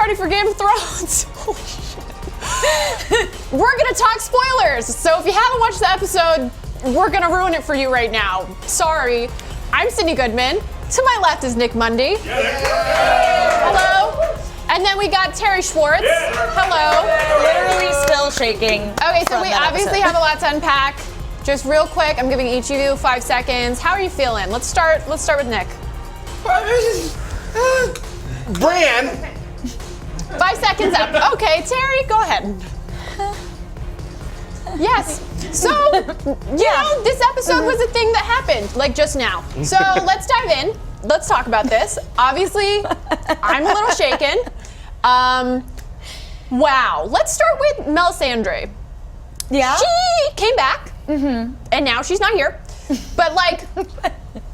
ready for Game of Thrones. Holy shit. We're gonna talk spoilers. So if you haven't watched the episode, we're gonna ruin it for you right now. Sorry. I'm Sydney Goodman. To my left is Nick Mundy. Hello. And then we got Terry Schwartz. Hello. Literally still shaking. Okay, so we obviously have a lot to unpack. Just real quick, I'm giving each of you 5 seconds. How are you feeling? Let's start with Nick. Bran. 5 seconds up. Okay, Terry, go ahead. Yes. So, you know, this episode was a thing that happened, like just now. So let's dive in. Let's talk about this. Obviously, I'm a little shaken. Wow. Let's start with Melisandre. Yeah? She came back, and now she's not here. But, like,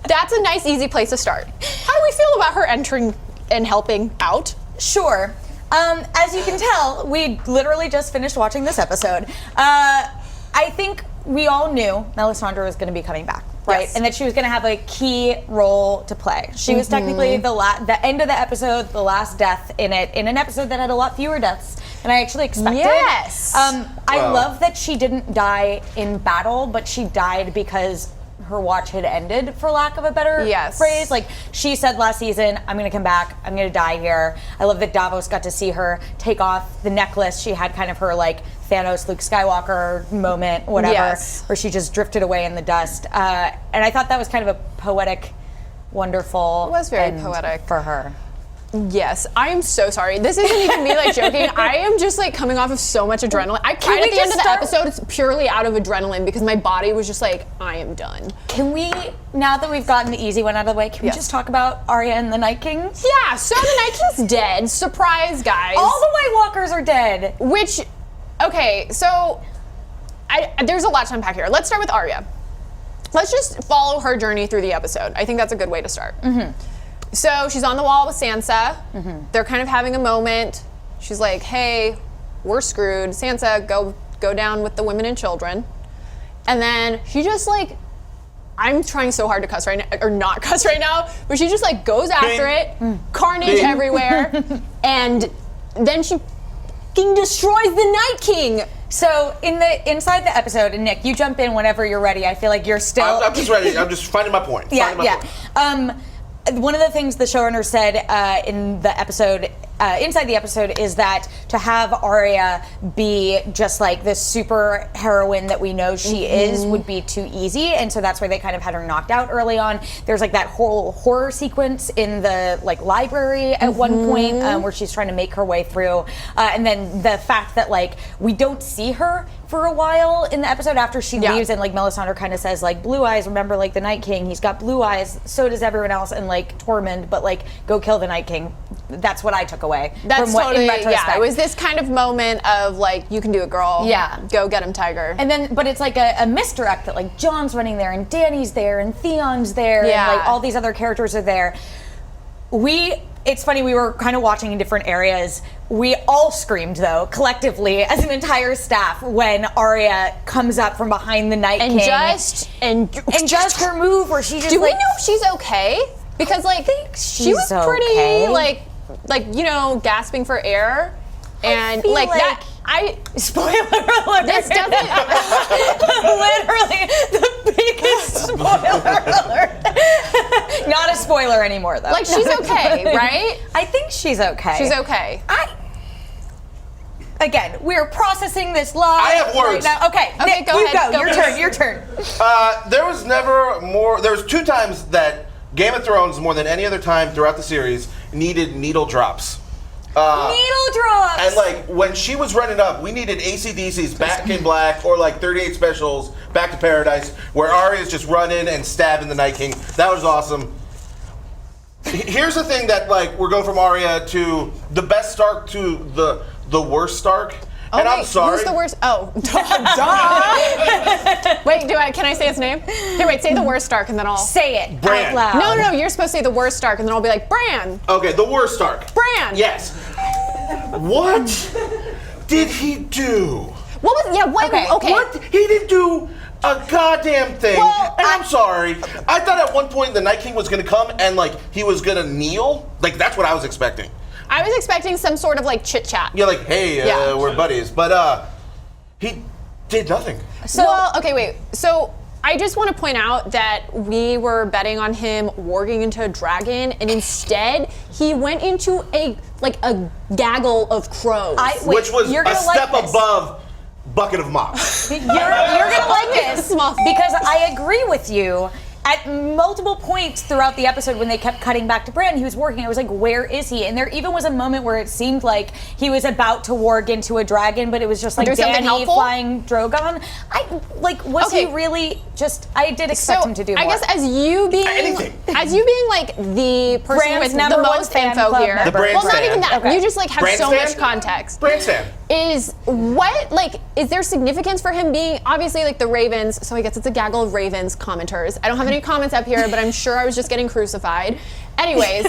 that's a nice, easy place to start. How do we feel about her entering and helping out? Sure. As you can tell, we literally just finished watching this episode. I think we all knew Melisandre was going to be coming back, right? Yes. And that she was going to have a key role to play. She was technically the end of the episode, the last death in it, in an episode that had a lot fewer deaths than I actually expected. Yes. I love that she didn't die in battle, but she died because her watch had ended, for lack of a better phrase. Like, she said last season, I'm going to come back, I'm going to die here. I love that Davos got to see her take off the necklace. She had kind of her, like, Thanos, Luke Skywalker moment, whatever, where she just drifted away in the dust. And I thought that was kind of a poetic, wonderful It was very end poetic for her. Yes, I am so sorry. This isn't even me like joking. I am just like coming off of so much adrenaline. I cried at the end of the episode. It's purely out of adrenaline because my body was just like, I am done. Can we, now that we've gotten the easy one out of the way, can we just talk about Arya and the Night King? Yeah, so the Night King's dead. Surprise, guys. All the White Walkers are dead. Which, okay, so there's a lot to unpack here. Let's start with Arya. Let's just follow her journey through the episode. I think that's a good way to start. So she's on the wall with Sansa. They're kind of having a moment. She's like, hey, we're screwed. Sansa, go down with the women and children. And then she just like, I'm trying so hard to cuss right now, or not cuss right now, but she just like goes after it, carnage everywhere, and then she fucking destroys the Night King. So inside the episode, and Nick, you jump in whenever you're ready. I feel like you're still. I'm just ready. I'm just finding my point. Point. One of the things the showrunner said in the episode, inside the episode, is that to have Arya be just like this super heroine that we know she is would be too easy, and so that's why they kind of had her knocked out early on. There's like that whole horror sequence in the like library at one point where she's trying to make her way through, and then the fact that like we don't see her for a while in the episode after she leaves, and like Melisandre kind of says like, blue eyes, remember like the Night King, he's got blue eyes, so does everyone else, and like Tormund, but like go kill the Night King. That's what I took away. That's from what, totally, in retrospect. yeah, it was this kind of moment of like, you can do it, girl. Yeah. Go get him, tiger. And then, but it's like a misdirect that like Jon's running there, and Dany's there, and Theon's there, and like all these other characters are there. It's funny, we were kind of watching in different areas. We all screamed, though, collectively, as an entire staff, when Arya comes up from behind the Night King. And just her move where she just Do we know if she's okay? Because, like, she was pretty, like, you know, gasping for air. And, like that, spoiler alert. This doesn't. Literally the biggest spoiler alert. Not a spoiler anymore, though. Like, she's okay, right? I think she's okay. She's okay. Again, we're processing this live. I have words. Right now. Okay, Nick, go ahead. Your turn. There was never more. There was 2 times that Game of Thrones, more than any other time throughout the series, needed needle drops. Needle drops! And like when she was running up, we needed AC/DC's Back in Black or like 38 Specials, Back to Paradise, where Arya's just running and stabbing the Night King. That was awesome. Here's the thing that like we're going from Arya to the best Stark to the worst Stark. Oh, and wait, I'm sorry. Who's the worst? Oh, duh. Wait, can I say his name? Here, wait, say the worst Stark and then I'll say it Bran. out loud. No, you're supposed to say the worst Stark and then I'll be like, Bran. Okay, the worst Stark. Bran. Yes. What did he do? What was? Yeah. What? Okay. What? He didn't do a goddamn thing. Well, and I'm sorry. I thought at one point the Night King was gonna come and like he was gonna kneel. Like that's what I was expecting. I was expecting some sort of like chit chat. Yeah, like, hey, Yeah. we're buddies. But he did nothing. So, well, okay, wait. So I just want to point out that we were betting on him warging into a dragon, and instead he went into a gaggle of crows. Which was you're a gonna step like this. above bucket of mop. You're gonna like this Small. because I agree with you. At multiple points throughout the episode when they kept cutting back to Bran, he was working. I was like, where is he? And there even was a moment where it seemed like he was about to warg into a dragon, but it was just like Do something Danny helpful? flying Drogon. Was he Okay. really just, I did expect him to do more. I guess as you being like the person Bran's with number the one most fan info club here. member. The Bran well, not stan. even that. Okay. You just like have Bran so stan? much context. Bran stan. Is there significance for him being obviously like the Ravens? So I guess it's a gaggle of Ravens commenters. I don't have any comments up here, but I'm sure I was just getting crucified. Anyways,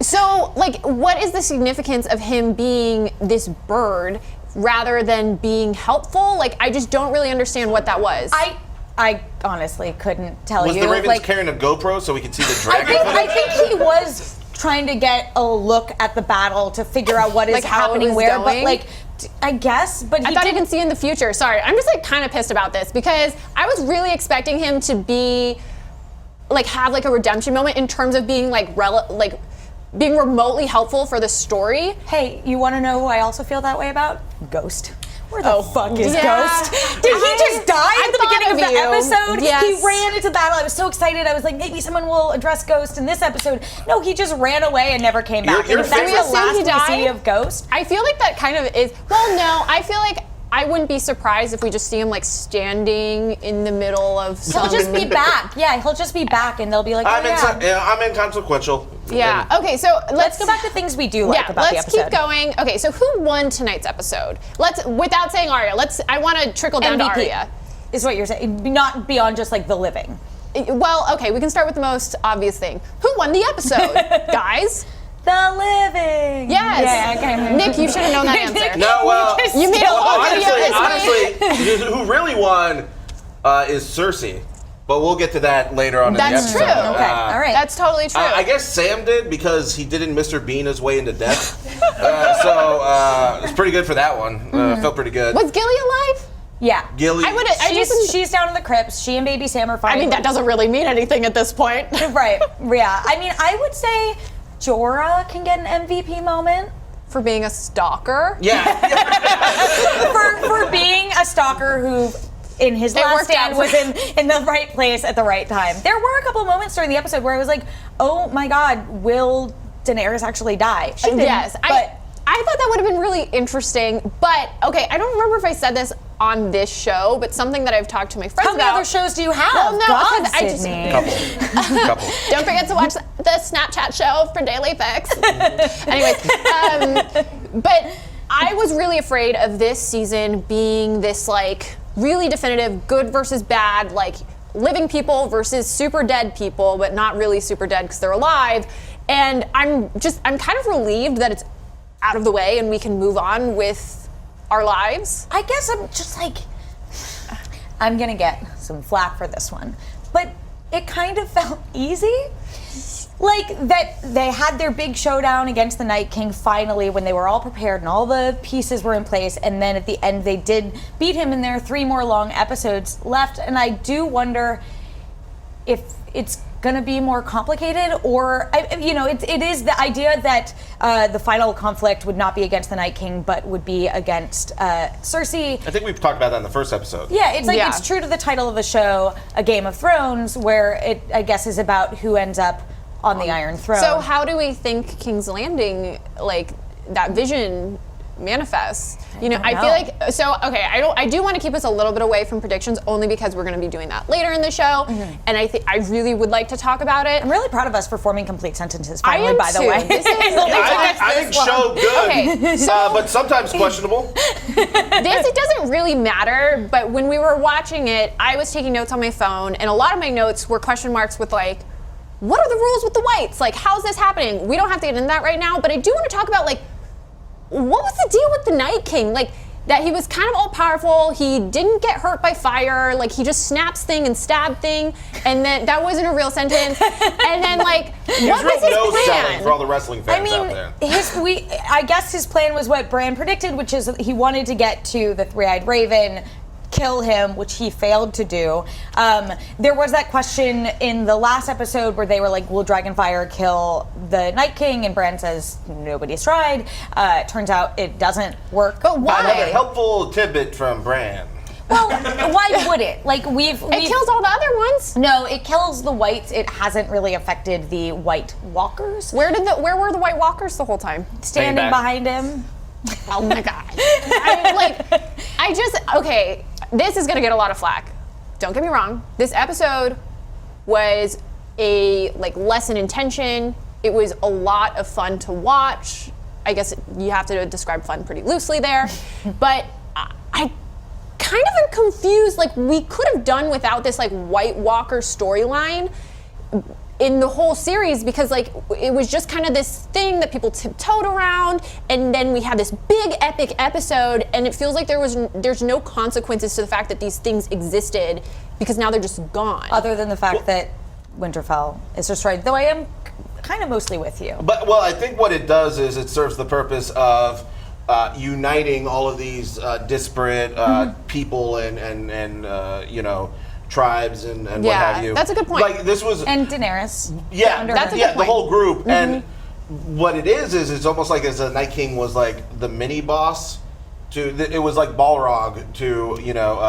so like, what is the significance of him being this bird rather than being helpful? Like, I just don't really understand what that was. I honestly couldn't tell Was you. the Ravens like, carrying a GoPro so we could see the dragon? I think he was trying to get a look at the battle to figure out what is Like how it happening was where, going? but like, I guess, but I thought he can see in the future. Sorry, I'm just like kind of pissed about this because I was really expecting him to be like have like a redemption moment in terms of being like being remotely helpful for the story. Hey, you want to know who I also feel that way about? Ghost. Where the fuck is yeah. Ghost? Did he just die at the thought beginning of the of you. episode? Yes. He ran into battle. I was so excited. I was like, maybe someone will address Ghost in this episode. No, he just ran away and never came back. You're And if that's famous. the last He we died? see of Ghost. I feel like that kind of is. Well, no, I feel like I wouldn't be surprised if we just see him like standing in the middle of He'll some. just be back. Yeah, he'll just be back, and they'll be like, oh, I'm inconsequential. Yeah. And Okay. So Let's go back to things we do like about the let's episode. keep going. Okay, so who won tonight's episode? Without saying Arya, I want to trickle down to MVP Arya. is what you're saying, not beyond just like the living. Well, okay, we can start with the most obvious thing. Who won the episode, guys? The living. Yes. Yeah, okay. Nick, you should have known that answer. No, well, You made a whole video this week. honestly, who really won is Cersei. But we'll get to that later on in the That's episode. true. Okay, all right. That's totally true. I guess Sam did because he didn't Mr. Bean his way into death. It's pretty good for that one. Felt pretty good. Was Gilly alive? Yeah. Gilly. She's down in the crypts. She and baby Sam are fine. I mean, that doesn't really mean anything at this point. Right. Yeah. I mean, I would say Jorah can get an MVP moment For being a stalker. Yeah. for being a stalker who, in his last worked out stand, for was in the right place at the right time. There were a couple of moments during the episode where I was like, oh my God, will Daenerys actually die? She didn't, Yes. but I thought that would have been really interesting, but okay, I don't remember if I said this on this show, but something that I've talked to my friends how many about. other shows do you have? Well, no, God, because I just- Sydney. Couple. Don't forget to watch the Snapchat show for Daily Fix. Anyways, but I was really afraid of this season being this like really definitive good versus bad, like living people versus super dead people, but not really super dead because they're alive. And I'm kind of relieved that it's out of the way and we can move on with our lives. I guess I'm just like, I'm gonna get some flack for this one, but it kind of felt easy. Like that they had their big showdown against the Night King finally when they were all prepared and all the pieces were in place, and then at the end they did beat him, and there are 3 more long episodes left, and I do wonder if it's gonna be more complicated, or it is the idea that the final conflict would not be against the Night King but would be against Cersei. I think we've talked about that in the first episode. Yeah, it's like Yeah. it's true to the title of the show, A Game of Thrones, where it I guess is about who ends up on the Iron Throne. So how do we think King's Landing, like that vision manifests? You know, don't I know. feel like I do want to keep us a little bit away from predictions only because we're going to be doing that later in the show, and I really would like to talk about it. I'm really proud of us for forming complete sentences I finally, am by the too. way. This is- I think show good, Okay, so- but sometimes questionable. It doesn't really matter, but when we were watching it, I was taking notes on my phone, and a lot of my notes were question marks with like, what are the rules with the whites? Like, how's this happening? We don't have to get into that right now, but I do want to talk about like, what was the deal with the Night King? Like, that he was kind of all powerful. He didn't get hurt by fire. Like, he just snaps thing and stab thing, and then that wasn't a real sentence. And then, like, what was his plan? For all the wrestling fans out there. I guess his plan was what Bran predicted, which is he wanted to get to the Three-Eyed Raven, kill him, which he failed to do. There was that question in the last episode where they were like, will Dragonfire kill the Night King? And Bran says, nobody's tried. Turns out it doesn't work. But why? Another helpful tidbit from Bran. Well, why would it? Like, we've It kills all the other ones. No, it kills the whites. It hasn't really affected the White Walkers. Where were the White Walkers the whole time? Standing behind him. Oh my god. Okay, this is gonna get a lot of flack. Don't get me wrong. This episode was a lesson in tension. It was a lot of fun to watch. I guess you have to describe fun pretty loosely there. But I kind of am confused. Like, we could have done without this White Walker storyline in the whole series, because it was just kind of this thing that people tiptoed around, and then we had this big epic episode, and it feels like there's no consequences to the fact that these things existed, because now they're just gone. Other than the fact that Winterfell is destroyed, though I am kind of mostly with you. But I think what it does is it serves the purpose of uniting all of these disparate people and tribes and what have you. That's a good point. Like, this was And Daenerys. That's a good point. The whole group. And what it is it's almost like as the Night King was like the mini boss it was like Balrog to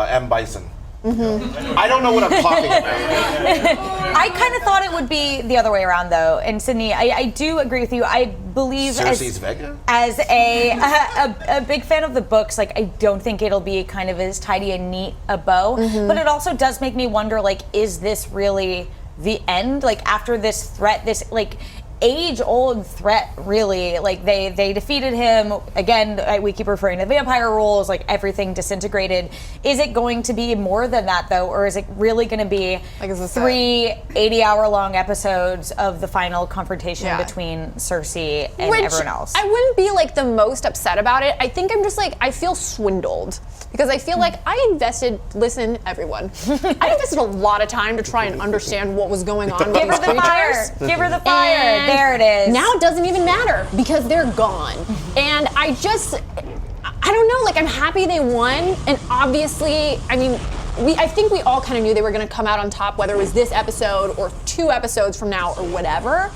M. Bison. I don't know what I'm talking about. I kind of thought it would be the other way around, though. And Sydney, I do agree with you. I believe Cersei's Vega? As a big fan of the books, I don't think it'll be kind of as tidy and neat a bow. But it also does make me wonder, is this really the end? After this threat, this age-old threat, really. They defeated him. Again, we keep referring to vampire rules, everything disintegrated. Is it going to be more than that, though? Or is it really going to be 3 80-hour-long episodes of the final confrontation between Cersei and everyone else? I wouldn't be the most upset about it. I think I'm just I feel swindled. Because I feel I invested, listen, everyone, I invested a lot of time to try and understand what was going on with Give her these the creatures. fire. Give her the fire. There it is. Now it doesn't even matter because they're gone. And I don't know, I'm happy they won. And obviously, I think we all kind of knew they were going to come out on top, whether it was this episode or 2 episodes from now or whatever.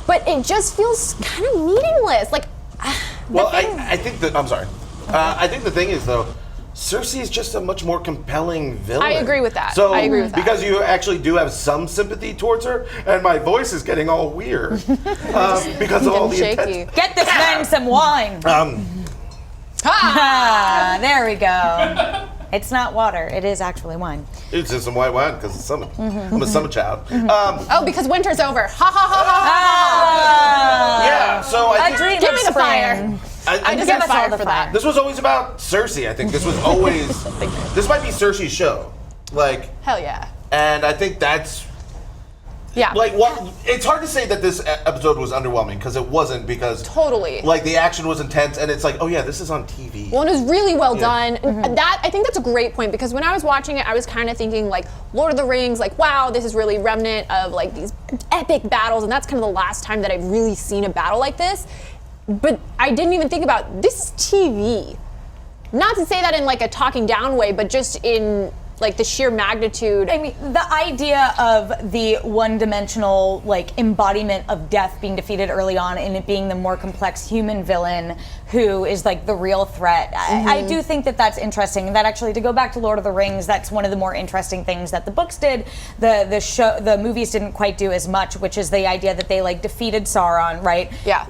But it just feels kind of meaningless. I think that, I'm sorry. I think the thing is, though, Cersei is just a much more compelling villain. I agree with that. So, I agree with that. Because you actually do have some sympathy towards her, and my voice is getting all weird because of all the shaky. Get this man some wine. There we go. It's not water. It is actually wine. It's just some white wine because it's summer. I'm a summer child. Because winter's over. Ha ha ha ha. Yeah, so I think... dream Give of me the spring. fire. I Give deserve us all fire the for fire. that. This was always about Cersei, I think. This was always... This might be Cersei's show. Hell yeah. And I think that's... Yeah. It's hard to say that this episode was underwhelming, because it wasn't, because... Totally. The action was intense, and it's oh yeah, this is on TV. Well, and it was really well done. I think that's a great point, because when I was watching it, I was kind of thinking Lord of the Rings, wow, this is really remnant of these epic battles, and that's kind of the last time that I've really seen a battle like this. But I didn't even think about, this is TV. Not to say that in a talking down way, but just in the sheer magnitude. The idea of the one-dimensional embodiment of death being defeated early on, and it being the more complex human villain who is the real threat. I do think that that's interesting, and that actually, to go back to Lord of the Rings, that's one of the more interesting things that the books did. The movies didn't quite do as much, which is the idea that they defeated Sauron, right? Yeah.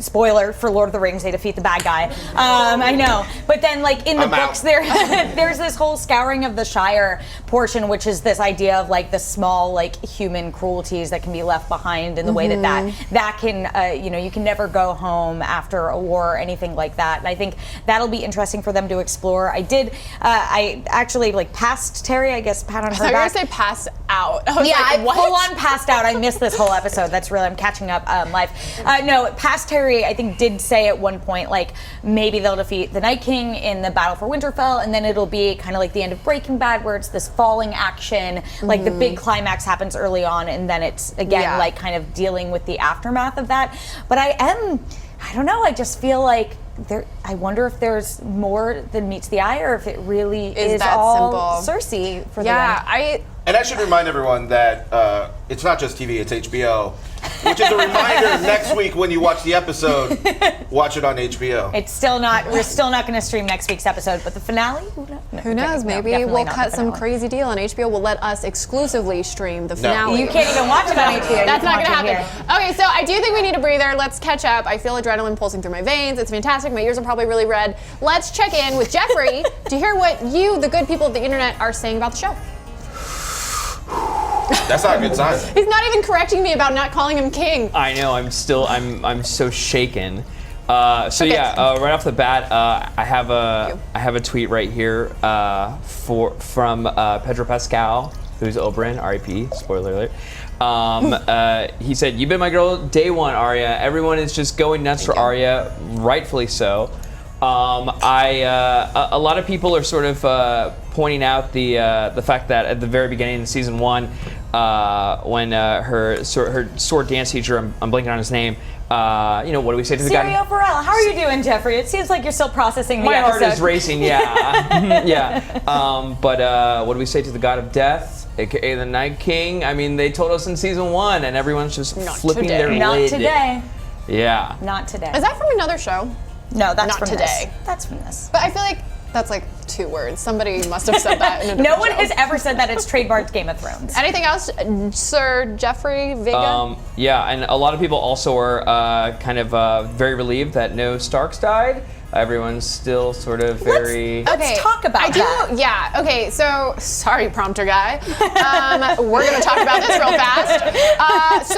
Spoiler for Lord of the Rings, they defeat the bad guy. I know, but then in the books there's this whole scouring of the the Shire portion, which is this idea of like the small like human cruelties that can be left behind in the way that can you can never go home after a war or anything like that. And I think that'll be interesting for them to explore. I actually like passed Terry, I guess, pat on her back. I thought you were gonna say pass out. I was I what? full on passed out. I missed this whole episode. That's really, I'm catching up live. No, past Terry, I think, did say at one point, like, maybe they'll defeat the Night King in the battle for Winterfell, and then it'll be kind of like the end of Breaking Bad, where it's this falling action, like the big climax happens early on, and then it's, again, like kind of dealing with the aftermath of that. But I don't know, I just feel like I wonder if there's more than meets the eye, or if it really is that all simple? Cersei for the end. And I should remind everyone that it's not just TV, it's HBO. Which is a reminder, next week when you watch the episode, watch it on HBO. We're still not going to stream next week's episode, but the finale? Who knows? Maybe we'll cut some crazy deal and HBO will let us exclusively stream the finale. You can't even watch it on HBO. That's not going to happen. Okay, so I do think we need a breather. Let's catch up. I feel adrenaline pulsing through my veins. It's fantastic. My ears are probably really red. Let's check in with Jeffrey to hear what you, the good people of the internet, are saying about the show. That's not a good sign. He's not even correcting me about not calling him king. I know. I'm so shaken. Right off the bat, I have a tweet right here from Pedro Pascal, who's Oberyn, R.I.P. Spoiler alert. He said, "You've been my girl day one, Arya. Everyone is just going nuts for Arya, rightfully so." A lot of people are sort of pointing out the fact that at the very beginning of season 1, when her sword dance teacher, I'm blanking on his name. What do we say to the guy? Sirio Varela, how are you doing, Jeffrey? It seems like you're still processing the My episode. heart is racing. Yeah, yeah. But what do we say to the God of Death, aka the Night King? I mean, they told us in season 1, and everyone's just flipping their lid. Not today. Yeah. Not today. Is that from another show? No, that's not from today. This. That's from this. But I feel like that's like 2 words. Somebody must have said that in a different No one show. has ever said that. It's trademarked Game of Thrones. Anything else, Sir Jeffrey Vega? Yeah, and a lot of people also are kind of very relieved that no Starks died. Everyone's still sort of very... Let's talk about that. Yeah, okay, so, sorry, prompter guy. We're going to talk about this real fast.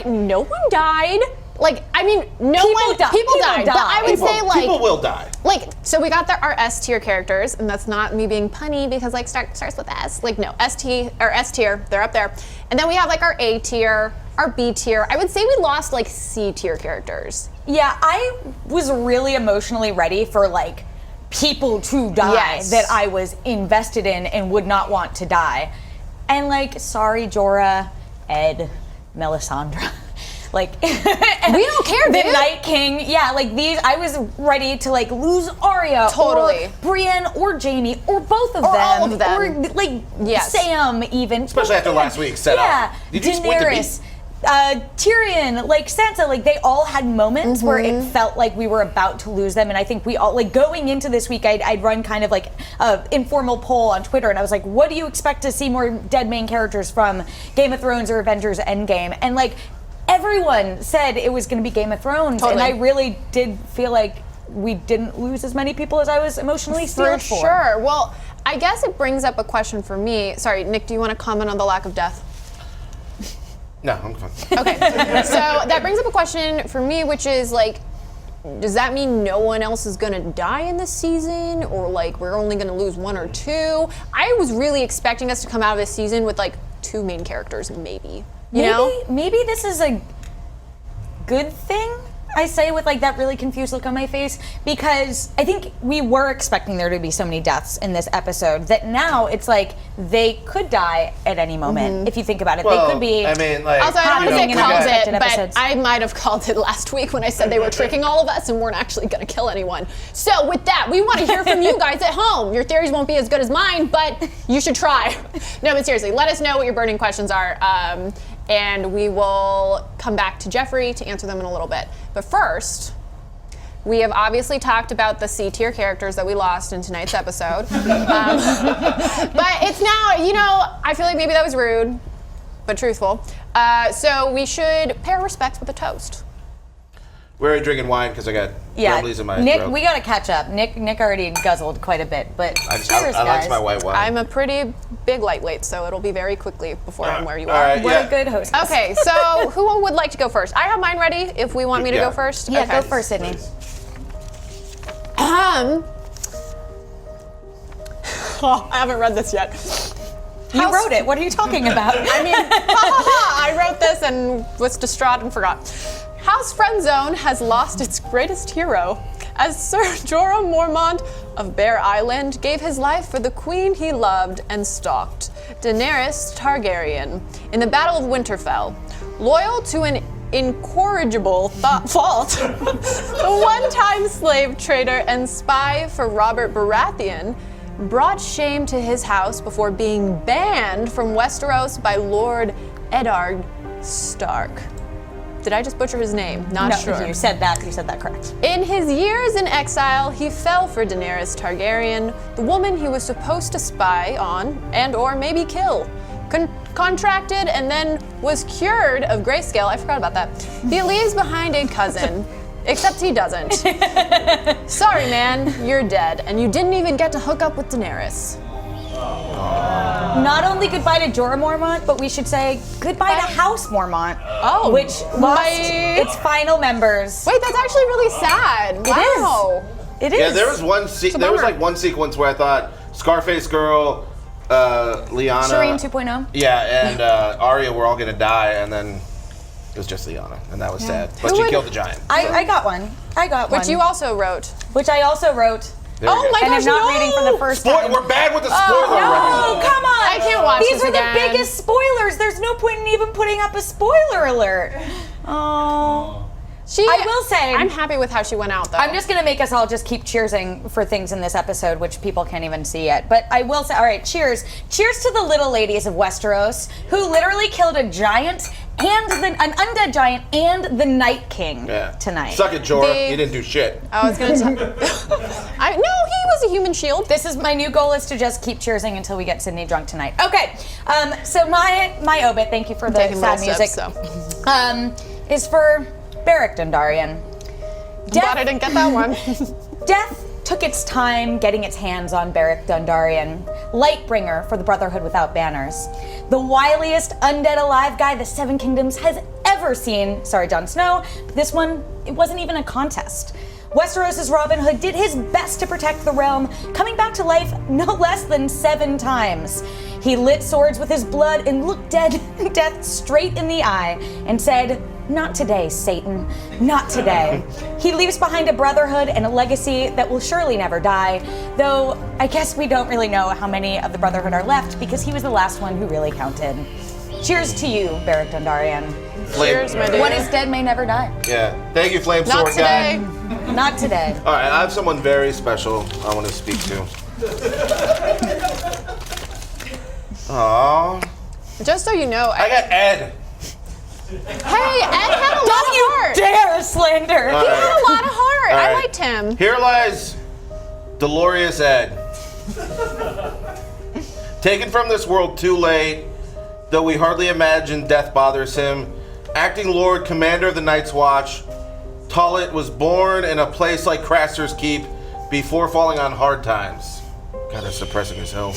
No one died. Like, I mean, people died. But I would say, like... People will die. Like, so we got our S tier characters, and that's not me being punny because, like, starts with S. Like, no, S tier, they're up there. And then we have, like, our A tier, our B tier. I would say we lost, like, C tier characters. Yeah, I was really emotionally ready for, like, people to die that I was invested in and would not want to die. And, like, sorry, Jorah, Ed, Melisandre. Like, we don't care, the dude. Night King, like these, I was ready to like lose Arya, totally, or Brienne, or Jaime, or both of them, all of them, or like Sam, even, especially after last week's setup. Did you Daenerys, Tyrion, like Sansa, like they all had moments where it felt like we were about to lose them, and I think we all, like going into this week, I'd run kind of like an informal poll on Twitter, and I was like, what do you expect to see more dead main characters from Game of Thrones or Avengers Endgame? And like, everyone said it was going to be Game of Thrones, and I really did feel like we didn't lose as many people as I was emotionally steeled for. Sure. Well, I guess it brings up a question for me. Sorry, Nick, do you want to comment on the lack of death? No, I'm fine. Okay. So that brings up a question for me, which is like, does that mean no one else is going to die in this season? Or like we're only going to lose 1 or 2? I was really expecting us to come out of this season with like 2 main characters, maybe. Maybe this is a good thing, I say with like that really confused look on my face, because I think we were expecting there to be so many deaths in this episode that now it's like they could die at any moment. If you think about it, well, they could be. I mean, like, also, I don't want to say called it, but episodes. I might have called it last week when I said they were tricking all of us and weren't actually going to kill anyone. So with that, we want to hear from you guys at home. Your theories won't be as good as mine, but you should try. No, but seriously, let us know what your burning questions are. And we will come back to Jeffrey to answer them in a little bit. But first, we have obviously talked about the C-tier characters that we lost in tonight's episode. But it's now, I feel like maybe that was rude, but truthful. So we should pay our respects with a toast. We're already drinking wine because I got grumblies in my Nick, throat. we gotta catch up. Nick already guzzled quite a bit, but cheers, I guys. like my white wine. I'm a pretty big lightweight, so it'll be very quickly before I'm where you All are. right, What a good host. Okay, so who would like to go first? I have mine ready if we want me to Yeah. go first. Yeah, Okay. go first, Sydney. I haven't read this yet. You wrote it. What are you talking about? I mean, I wrote this and was distraught and forgot. House Friendzone has lost its greatest hero, as Sir Jorah Mormont of Bear Island gave his life for the queen he loved and stalked, Daenerys Targaryen, in the Battle of Winterfell. Loyal to an incorrigible fault, the one-time slave trader and spy for Robert Baratheon brought shame to his house before being banned from Westeros by Lord Eddard Stark. Did I just butcher his name? Not No, sure. you said that correct. In his years in exile, he fell for Daenerys Targaryen, the woman he was supposed to spy on and or maybe kill. Contracted and then was cured of grayscale. I forgot about that. He leaves behind a cousin, except he doesn't. Sorry, man, you're dead, and you didn't even get to hook up with Daenerys. Not only goodbye to Jorah Mormont, but we should say goodbye to House Mormont. Oh, which lost my- its final members. Wait, that's actually really sad. Wow. It is. Yeah, there was one. There was bummer. like one sequence where I thought Scarface Girl, Lyanna, Shireen 2.0. yeah, and Arya were all gonna die, and then it was just Lyanna, and that was sad. But Who she would- killed the giant. I got one. Which you also wrote. Which I also wrote. There we Oh go. my And gosh, I'm not no! reading for the first Boy, time. we're bad with the spoiler No, already. come on! I can't watch These this were again. the biggest spoilers. There's no point in even putting up a spoiler alert. Oh. I will say- I'm happy with how she went out, though. I'm just gonna make us all just keep cheersing for things in this episode, which people can't even see yet. But I will say, all right, cheers. Cheers to the little ladies of Westeros, who literally killed a giant and an undead giant and the Night King tonight. Suck it, Jorah. They- You didn't do shit. I was gonna tell. No, he was a human shield. This is my new goal, is to just keep cheersing until we get Sydney drunk tonight. Okay, so my obit, thank you for the Taking sad little music, steps, is for Beric Dondarrion. Glad I didn't get that one. Death took its time getting its hands on Beric Dondarrion, Lightbringer for the Brotherhood Without Banners, the wiliest undead alive guy the Seven Kingdoms has ever seen. Sorry, Jon Snow, but this one, it wasn't even a contest. Westeros' Robin Hood did his best to protect the realm, coming back to life no less than 7 times. He lit swords with his blood and looked death straight in the eye and said, "Not today, Satan, not today." He leaves behind a brotherhood and a legacy that will surely never die, though I guess we don't really know how many of the brotherhood are left because he was the last one who really counted. Cheers to you, Beric Dondarrion. Cheers, my dude. What is dead may never die. Yeah. Thank you, Flame Not Sword today. Guy. Not today. All right, I have someone very special I want to speak to. Aww. Just so you know, I got Ed. hey, Ed had a lot Don't of you heart. dare slander! All He right. had a lot of heart. All I right. liked him. Here lies Dolores Ed. Taken from this world too late, though we hardly imagine death bothers him. Acting Lord Commander of the Night's Watch, Tullet was born in a place like Craster's Keep before falling on hard times. God, that's depressing as hell.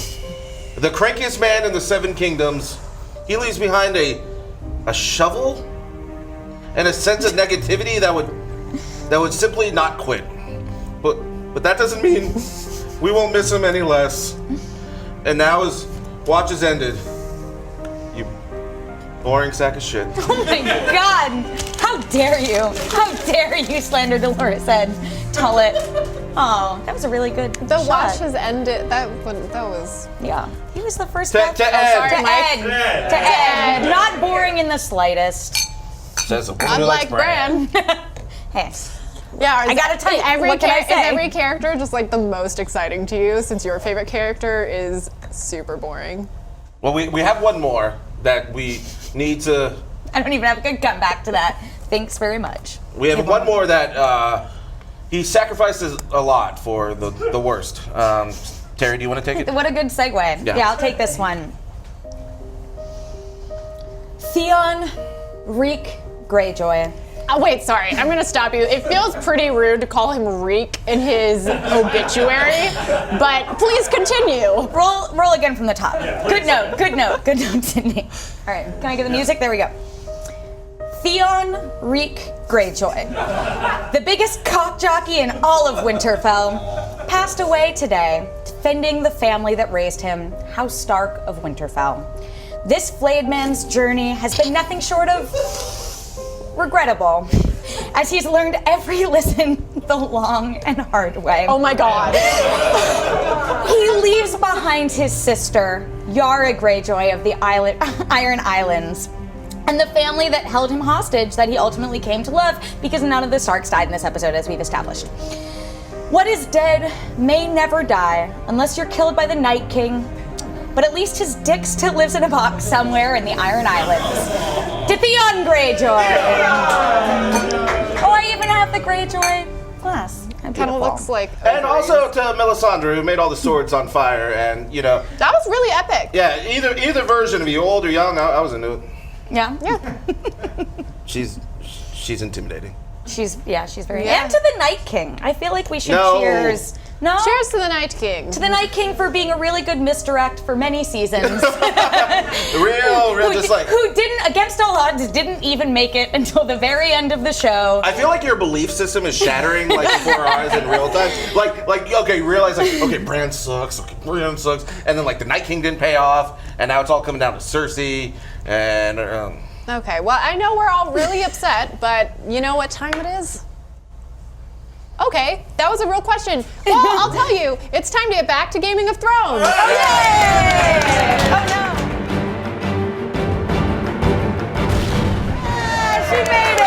The crankiest man in the Seven Kingdoms, he leaves behind a shovel and a sense of negativity that would simply not quit. But that doesn't mean we won't miss him any less. And now his watch is ended. You boring sack of shit. Oh my God! How dare you? How dare you slander Dolores Ed, Tullet? Oh, that was a really good The shot. watch has ended. That was. Yeah, he was the first To match. Ed. sorry, To Mike. Ed. To Ed. Not boring in the slightest. Says a woman who likes Unlike Bran. Hey, Yeah, I gotta tell you, what can I say? Is every character just like the most exciting to you since your favorite character is super boring? Well, we have one more that we need to. I don't even have a good comeback to that. Thanks very much. We have one more that he sacrifices a lot for the worst. Terry, do you want to take it? What a good segue. Yeah. Yeah, I'll take this one. Theon Reek Greyjoy, wait, sorry, I'm gonna stop you. It feels pretty rude to call him Reek in his obituary, but please continue. Roll again from the top. Good note, Sydney. All right, can I get the music? There we go. Theon Reek Greyjoy, the biggest cock jockey in all of Winterfell, passed away today, defending the family that raised him, House Stark of Winterfell. This flayed man's journey has been nothing short of regrettable, as he's learned every lesson the long and hard way. Oh my God. He leaves behind his sister, Yara Greyjoy of the Iron Islands, and the family that held him hostage that he ultimately came to love, because none of the Starks died in this episode, as we've established. What is dead may never die, unless you're killed by the Night King, but at least his dick still lives in a box somewhere in the Iron Islands. To Theon Greyjoy! Oh, I even have the Greyjoy glass. Kind of looks like. And also to Melisandre, who made all the swords on fire, and that was really epic. Yeah, either version of you, old or young, I was into it. Yeah. She's intimidating. She's very. Yeah. And to the Night King. I feel like we should No. cheers. No. Cheers to the Night King. To the Night King for being a really good misdirect for many seasons. Real, just like. Who didn't, against all odds, didn't even make it until the very end of the show. I feel like your belief system is shattering like before our eyes in real time. Like okay, you realize Bran sucks, and then like the Night King didn't pay off, and now it's all coming down to Cersei, and Okay, well, I know we're all really upset, but you know what time it is? Okay, that was a real question. Well, I'll tell you, it's time to get back to Gaming of Thrones. Oh, yay! Oh no! She made it!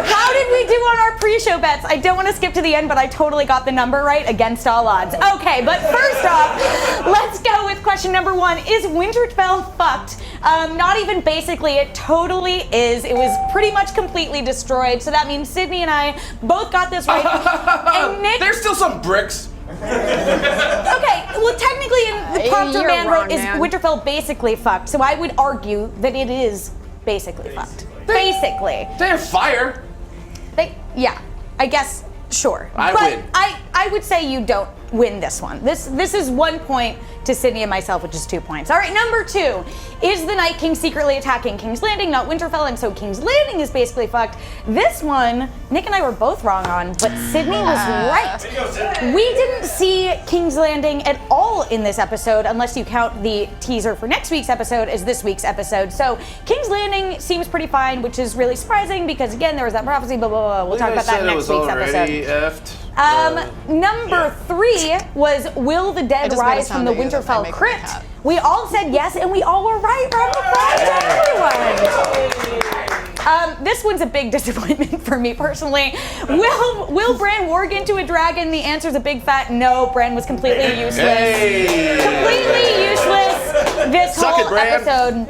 How did we do on our pre-show bets? I don't want to skip to the end, but I totally got the number right against all odds. Okay, but first off, let's go with question number 1. Is Winterfell fucked? Not even basically, it totally is. It was pretty much completely destroyed, so that means Sydney and I both got this right. And Nick... There's still some bricks. Okay, well technically in the prompter You're man wrong, wrote, is man. Winterfell basically fucked? So I would argue that it is basically fucked. Basically. They have fire. Yeah, I guess, sure. I but win. I would say you don't win this one. This is 1 point to Sydney and myself, which is 2 points. All right, number 2. Is the Night King secretly attacking King's Landing, not Winterfell, and so King's Landing is basically fucked? This one, Nick and I were both wrong on, but Sydney was right. We didn't see King's Landing at all in this episode, unless you count the teaser for next week's episode as this week's episode. So King's Landing seems pretty fine, which is really surprising because, again, there was that prophecy, blah, blah, blah. We'll talk about that next week's episode. Number 3 was, will the dead just made a rise from sound the that you- that Winterfell make me crypt? cat. We all said yes, and we all were right. Round of applause to everyone. This one's a big disappointment for me personally. Will Bran warg into a dragon? The answer's a big fat no. Bran was completely useless. Hey. Completely useless this Suck whole it, Bran. episode.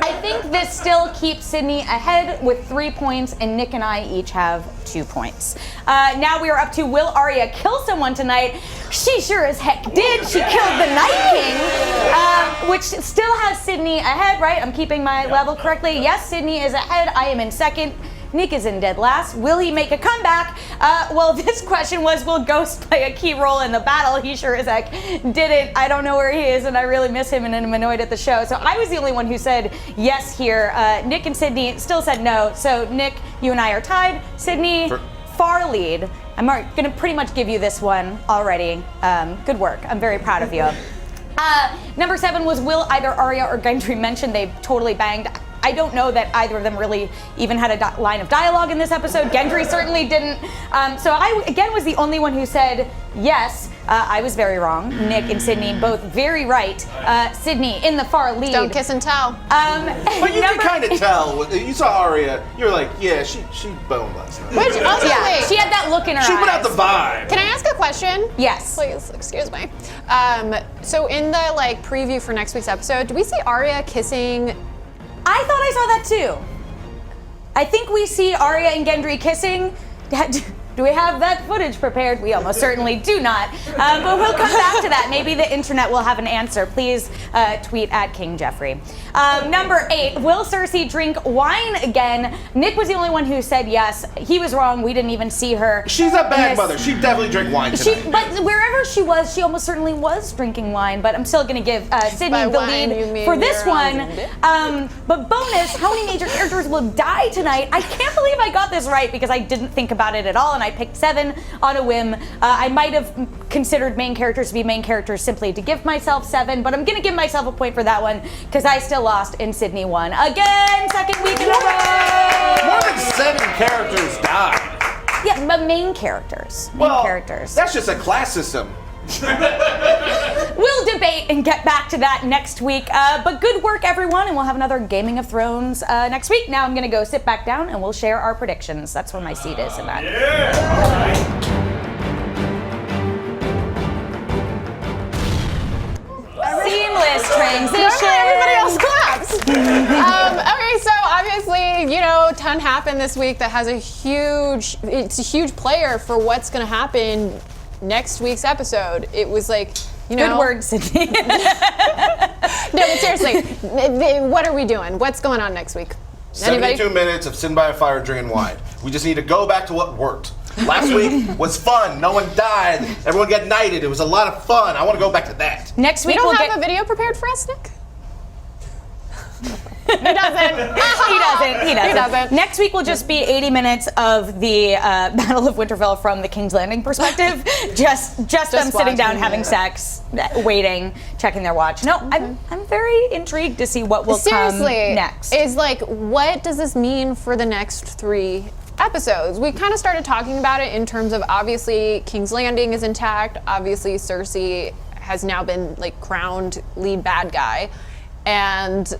I think this still keeps Sydney ahead with 3 points, and Nick and I each have 2 points. Now we are up to, will Arya kill someone tonight? She sure as heck did. She killed the Night King, which still has Sydney ahead, right? I'm keeping my level correctly. Yes, Sydney is ahead. I am in second. Nick is in dead last. Will he make a comeback? Well, this question was, will Ghost play a key role in the battle? He sure as heck didn't. I don't know where he is, and I really miss him, and I'm annoyed at the show. So I was the only one who said yes here. Nick and Sydney still said no. So Nick, you and I are tied. Sydney, far lead. I'm going to pretty much give you this one already. Good work. I'm very proud of you. Number 7 was, will either Arya or Gendry mention? They totally banged. I don't know that either of them really even had a line of dialogue in this episode. Gendry certainly didn't. So I, again, was the only one who said yes. I was very wrong. Nick and Sydney both very right. Sydney in the far lead. Don't kiss and tell. But you can kind of tell. You saw Arya. You were like, yeah, she boned last night. Which, also, Yeah, wait, she had that look in her She eyes. put out the vibe. can I ask a question? Yes. Please, excuse me. So in the preview for next week's episode, do we see Arya kissing? I thought I saw that too. I think we see Arya and Gendry kissing. Do we have that footage prepared? We almost certainly do not. But we'll come back to that. Maybe the internet will have an answer. Please tweet at King Jeffrey. Number 8, will Cersei drink wine again? Nick was the only one who said yes. He was wrong. We didn't even see her. She's a bad mother. She definitely drank wine tonight. But wherever she was, she almost certainly was drinking wine. But I'm still going to give Sydney By the wine, you lead mean for this your one. husband. But bonus, how many major characters will die tonight? I can't believe I got this right because I didn't think about it at all, and I picked 7 on a whim. I might have considered main characters to be main characters simply to give myself 7, but I'm going to give myself a point for that one because I still lost and Sydney won. Again, second week in a row! More than 7 characters died. Yeah, but main characters. Main characters. That's just a class system. We'll debate and get back to that next week. But good work, everyone, and we'll have another Gaming of Thrones next week. Now I'm going to go sit back down and we'll share our predictions. That's where my seat is in that. Seamless transition. Everybody else claps. Okay, so obviously, a ton happened this week that has it's a huge player for what's going to happen next week's episode. It was like, Good word, Sydney. No, but seriously, what are we doing? What's going on next week? 72 minutes of sitting by a fire drinking wine. We just need to go back to what worked. Last week was fun. No one died. Everyone got knighted. It was a lot of fun. I want to go back to that. Next week We don't we'll have get a video prepared for us, Nick? He doesn't. He doesn't. Next week will just be 80 minutes of the Battle of Winterfell from the King's Landing perspective. just them sitting down, having sex, waiting, checking their watch. No, I'm very intrigued to see what will come next. Is like, what does this mean for the next 3 episodes? We kind of started talking about it in terms of obviously King's Landing is intact. Obviously Cersei has now been like crowned lead bad guy, and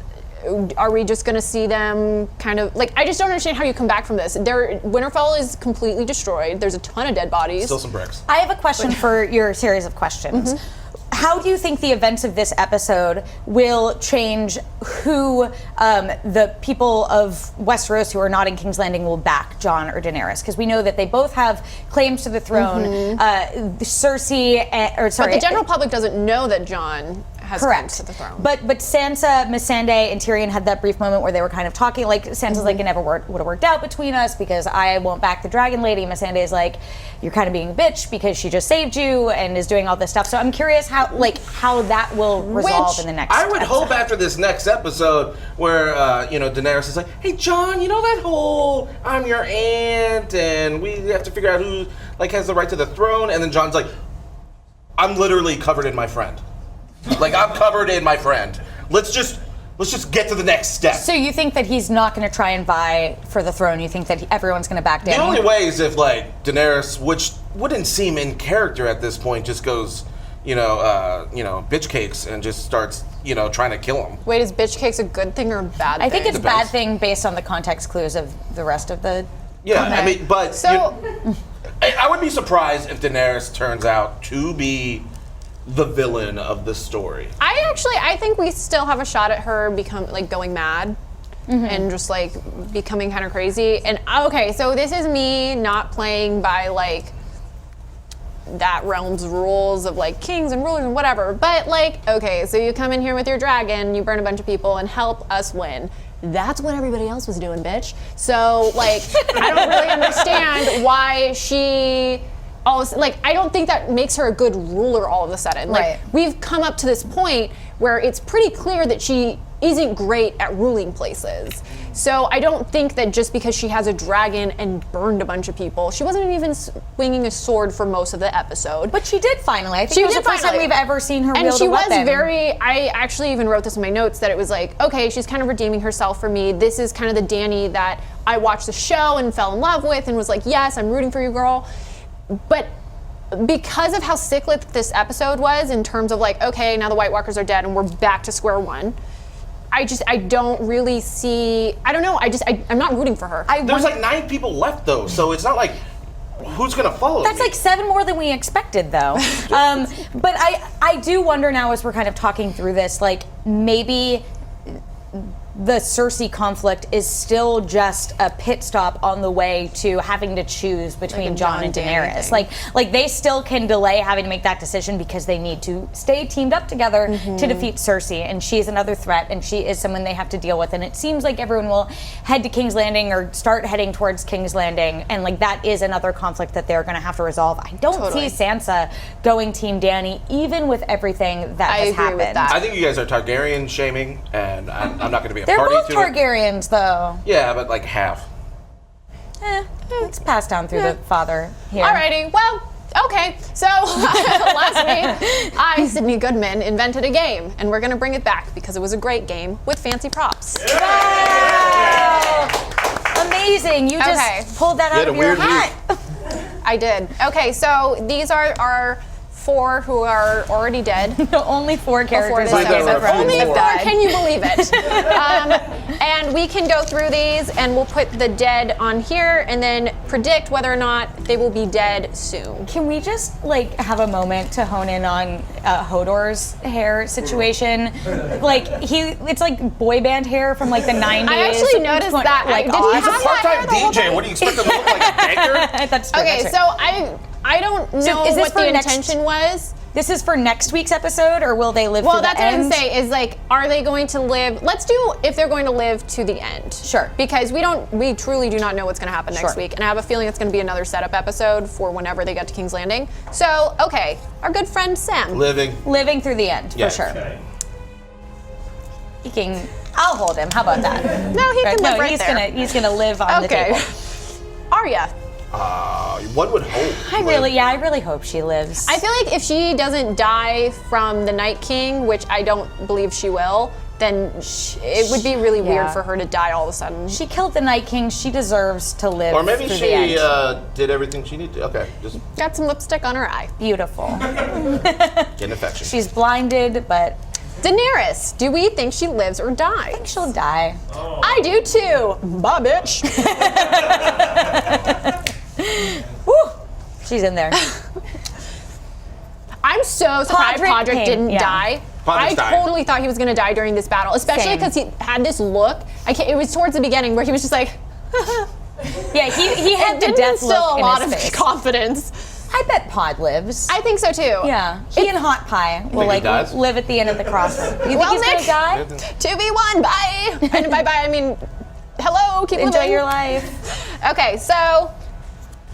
are we just going to see them kind of like, I just don't understand how you come back from this. Winterfell is completely destroyed. There's a ton of dead bodies. Still some bricks. I have a question for your series of questions. How do you think the events of this episode will change who the people of Westeros who are not in King's Landing will back, Jon or Daenerys? Because we know that they both have claims to the throne. Cersei, but the general public doesn't know that Jon has claims to the throne. But Sansa, Melisandre, and Tyrion had that brief moment where they were kind of talking. Like Sansa's like, it never would have worked out between us because I won't back the Dragon Lady. Melisandre is like, you're kind of being a bitch because she just saved you and is doing all this stuff. So I'm curious how that will resolve in the next. I would hope after this next episode where Daenerys is like, hey Jon, that whole I'm your aunt and we have to figure out who has the right to the throne, and then Jon's like, I'm literally covered in my friend. I'm covered in my friend. Let's just get to the next step. So you think that he's not going to try and vie for the throne? You think that everyone's going to back down? The only way is if Daenerys, which wouldn't seem in character at this point, just goes, bitch cakes and just starts, trying to kill him. Wait, is bitch cakes a good thing or a bad thing? I think it's a bad thing based on the context clues of the rest of the. Yeah, okay. I mean, but so I would be surprised if Daenerys turns out to be the villain of the story. I think we still have a shot at her going mad and just becoming kind of crazy. And okay, so this is me not playing by that realm's rules of kings and rulers and whatever. But okay, so you come in here with your dragon, you burn a bunch of people and help us win. That's what everybody else was doing, bitch. So I don't really understand why she. I don't think that makes her a good ruler all of a sudden. Right. We've come up to this point where it's pretty clear that she isn't great at ruling places. So I don't think that just because she has a dragon and burned a bunch of people, she wasn't even swinging a sword for most of the episode. But she did finally. I think it was the first time we've ever seen her wield a weapon. And she was I actually even wrote this in my notes that it was okay, she's kind of redeeming herself for me. This is kind of the Dany that I watched the show and fell in love with and was yes, I'm rooting for you, girl. But because of how cyclic this episode was in terms of okay, now the White Walkers are dead and we're back to square one, I don't really see, I don't know, I'm not rooting for her. There's 9 people left though, so it's not who's gonna follow That's me? 7 more than we expected though. But I do wonder now as we're kind of talking through this, maybe the Cersei conflict is still just a pit stop on the way to having to choose between Jon and Daenerys. Like they still can delay having to make that decision because they need to stay teamed up together to defeat Cersei, and she is another threat, and she is someone they have to deal with. And it seems like everyone will head to King's Landing or start heading towards King's Landing, and like that is another conflict that they're going to have to resolve. I don't see Sansa going Team Dany, even with everything that has happened. With that. I think you guys are Targaryen shaming, and I'm not going to be a They're party both to Targaryens, though. Yeah, but like half. It's passed down through the father here. Alrighty, well, okay. So last week, I, Sydney Goodman, invented a game, and we're gonna bring it back because it was a great game with fancy props. Wow! Amazing! You just pulled that out of your hat. I did. Okay, so these are our 4 who are already dead. Only 4 characters Before on this Game of episode. Thrones Only have 4, died. can you believe it? And we can go through these and we'll put the dead on here and then predict whether or not they will be dead soon. Can we just like have a moment to hone in on Hodor's hair situation? Like it's like boy band hair from like the 90s. I actually noticed that. Like, Did he He's a have that hair part-time the whole DJ. time? What do you expect him to look like, a banker? That's true. Okay, that's so right. I don't know is this what for the next- intention was. This is for next week's episode, or will they live Well, through that's the what end? I'm saying is like, are they going to live? Let's do if they're going to live to the end. Sure. Because we truly do not know what's going to happen next Sure. week, and I have a feeling it's going to be another setup episode for whenever they get to King's Landing. So, okay, our good friend Sam. Living. Living through the end, Yeah. for sure. I'll hold him. How about that? No, he can live right he's there. he's gonna live on the Okay. table. Arya. One would hope. I really hope she lives. I feel like if she doesn't die from the Night King, which I don't believe she will, then it would be really weird Yeah. for her to die all of a sudden. She killed the Night King. She deserves to live. Or maybe through she the end. did everything she needed to. Okay, just Got some lipstick on her eye. Beautiful. get an infection. She's blinded, but Daenerys, do we think she lives or dies? she'll die. I do too. Bye, bitch. Woo! She's in there. I'm so surprised Podrick came, didn't yeah. die. Podrick's I dying. totally thought he was going to die during this battle, especially Same. because he had this look. It was towards the beginning where he was just like, Yeah, he had the didn't death instill look a in lot his of face. confidence. I bet Pod lives. I think so too. Yeah, he and Hot Pie will he like dies? live at the end of the crossroad. You think Well, he's Nick, gonna die? 2v1, bye. And by bye, I mean, hello, keep Enjoy living. your life. Okay, so